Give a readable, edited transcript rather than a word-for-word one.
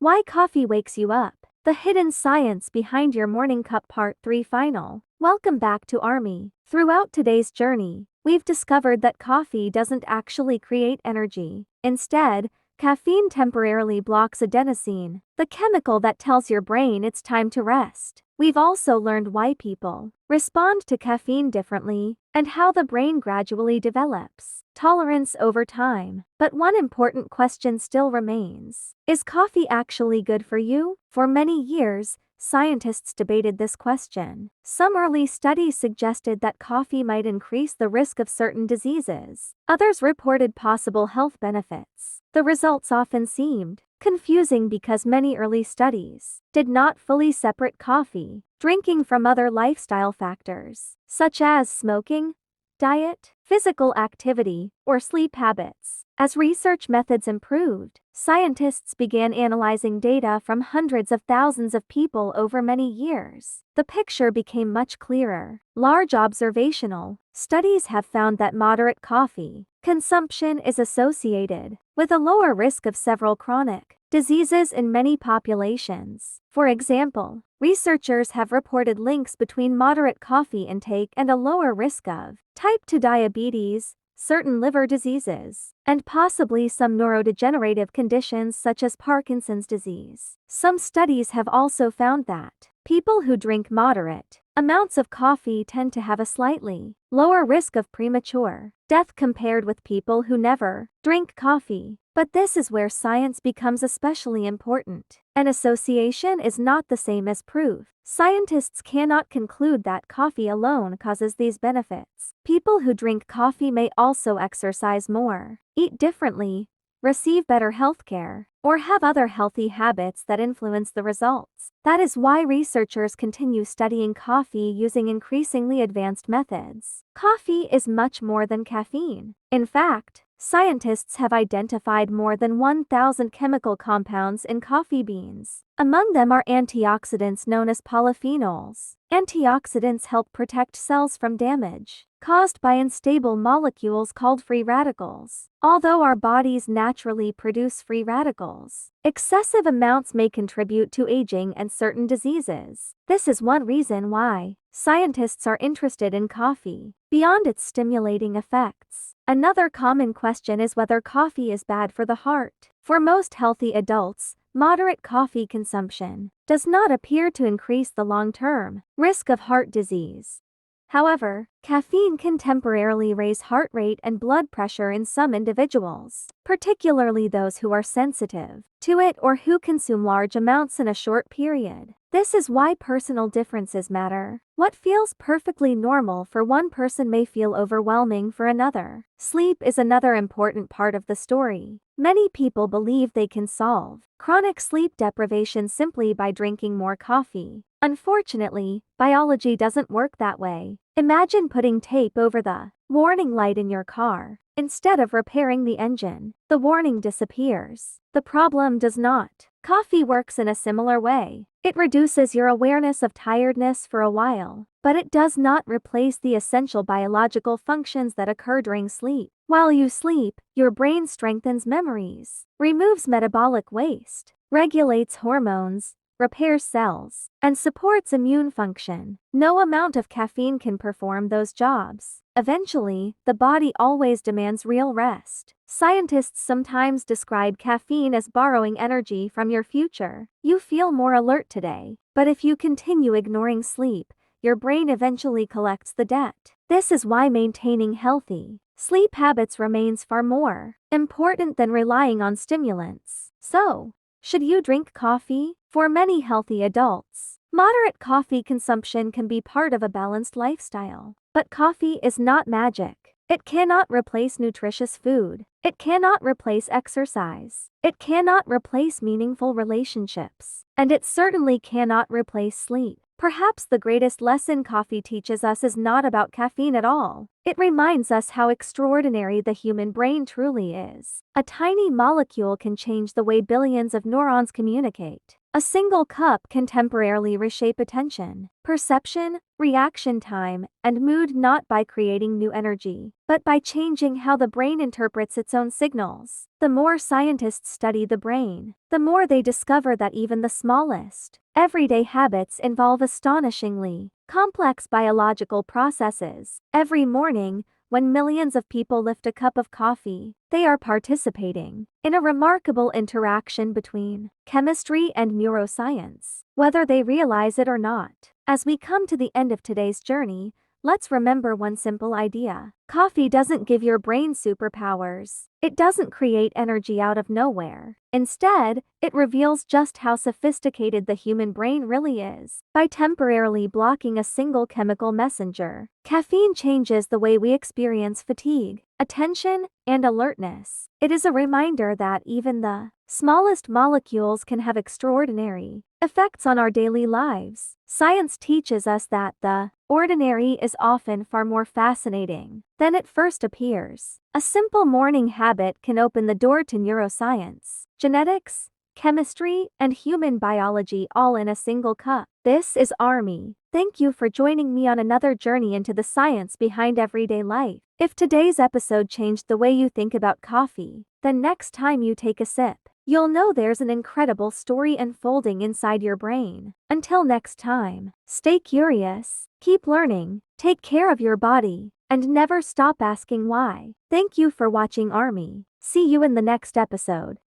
Why coffee wakes you up. The hidden science behind your morning cup part 3 final. Welcome back to Army. Throughout today's journey, we've discovered that coffee doesn't actually create energy. Instead, caffeine temporarily blocks adenosine, the chemical that tells your brain it's time to rest. We've also learned why people respond to caffeine differently and how the brain gradually develops tolerance over time. But one important question still remains. Is coffee actually good for you? For many years, scientists debated this question. Some early studies suggested that coffee might increase the risk of certain diseases. Others reported possible health benefits. The results often seemed confusing because many early studies did not fully separate coffee drinking from other lifestyle factors, such as smoking, diet, physical activity, or sleep habits. As research methods improved, scientists began analyzing data from hundreds of thousands of people over many years. The picture became much clearer. Large observational studies have found that moderate coffee consumption is associated with a lower risk of several chronic diseases in many populations. For example, researchers have reported links between moderate coffee intake and a lower risk of type 2 diabetes, certain liver diseases, and possibly some neurodegenerative conditions such as Parkinson's disease. Some studies have also found that people who drink moderate amounts of coffee tend to have a slightly lower risk of premature death compared with people who never drink coffee. But this is where science becomes especially important. An association is not the same as proof. Scientists cannot conclude that coffee alone causes these benefits. People who drink coffee may also exercise more, eat differently, receive better health care, or have other healthy habits that influence the results. That is why researchers continue studying coffee using increasingly advanced methods. Coffee is much more than caffeine. In fact, scientists have identified more than 1,000 chemical compounds in coffee beans. Among them are antioxidants known as polyphenols. Antioxidants help protect cells from damage caused by unstable molecules called free radicals. Although our bodies naturally produce free radicals, excessive amounts may contribute to aging and certain diseases. This is one reason why scientists are interested in coffee, beyond its stimulating effects. Another common question is whether coffee is bad for the heart. For most healthy adults, moderate coffee consumption does not appear to increase the long-term risk of heart disease. However, caffeine can temporarily raise heart rate and blood pressure in some individuals, particularly those who are sensitive to it or who consume large amounts in a short period. This is why personal differences matter. What feels perfectly normal for one person may feel overwhelming for another. Sleep is another important part of the story. Many people believe they can solve chronic sleep deprivation simply by drinking more coffee. Unfortunately, biology doesn't work that way. Imagine putting tape over the warning light in your car. Instead of repairing the engine, the warning disappears. The problem does not. Coffee works in a similar way. It reduces your awareness of tiredness for a while, but it does not replace the essential biological functions that occur during sleep. While you sleep, your brain strengthens memories, removes metabolic waste, regulates hormones, repairs cells, and supports immune function. No amount of caffeine can perform those jobs. Eventually, the body always demands real rest. Scientists sometimes describe caffeine as borrowing energy from your future. You feel more alert today, but if you continue ignoring sleep, your brain eventually collects the debt. This is why maintaining healthy sleep habits remains far more important than relying on stimulants. So, should you drink coffee? For many healthy adults, moderate coffee consumption can be part of a balanced lifestyle. But coffee is not magic. It cannot replace nutritious food. It cannot replace exercise. It cannot replace meaningful relationships. And it certainly cannot replace sleep. Perhaps the greatest lesson coffee teaches us is not about caffeine at all. It reminds us how extraordinary the human brain truly is. A tiny molecule can change the way billions of neurons communicate. A single cup can temporarily reshape attention, perception, reaction time, and mood not by creating new energy, but by changing how the brain interprets its own signals. The more scientists study the brain, the more they discover that even the smallest, everyday habits involve astonishingly complex biological processes. Every morning, when millions of people lift a cup of coffee, they are participating in a remarkable interaction between chemistry and neuroscience, whether they realize it or not. As we come to the end of today's journey, let's remember one simple idea. Coffee doesn't give your brain superpowers. It doesn't create energy out of nowhere. Instead, it reveals just how sophisticated the human brain really is. By temporarily blocking a single chemical messenger, caffeine changes the way we experience fatigue, attention, and alertness. It is a reminder that even the smallest molecules can have extraordinary effects on our daily lives. Science teaches us that the ordinary is often far more fascinating than it first appears. A simple morning habit can open the door to neuroscience, genetics, chemistry, and human biology all in a single cup. This is Army. Thank you for joining me on another journey into the science behind everyday life. If today's episode changed the way you think about coffee, then next time you take a sip, you'll know there's an incredible story unfolding inside your brain. Until next time, stay curious, keep learning, take care of your body, and never stop asking why. Thank you for watching Army. See you in the next episode.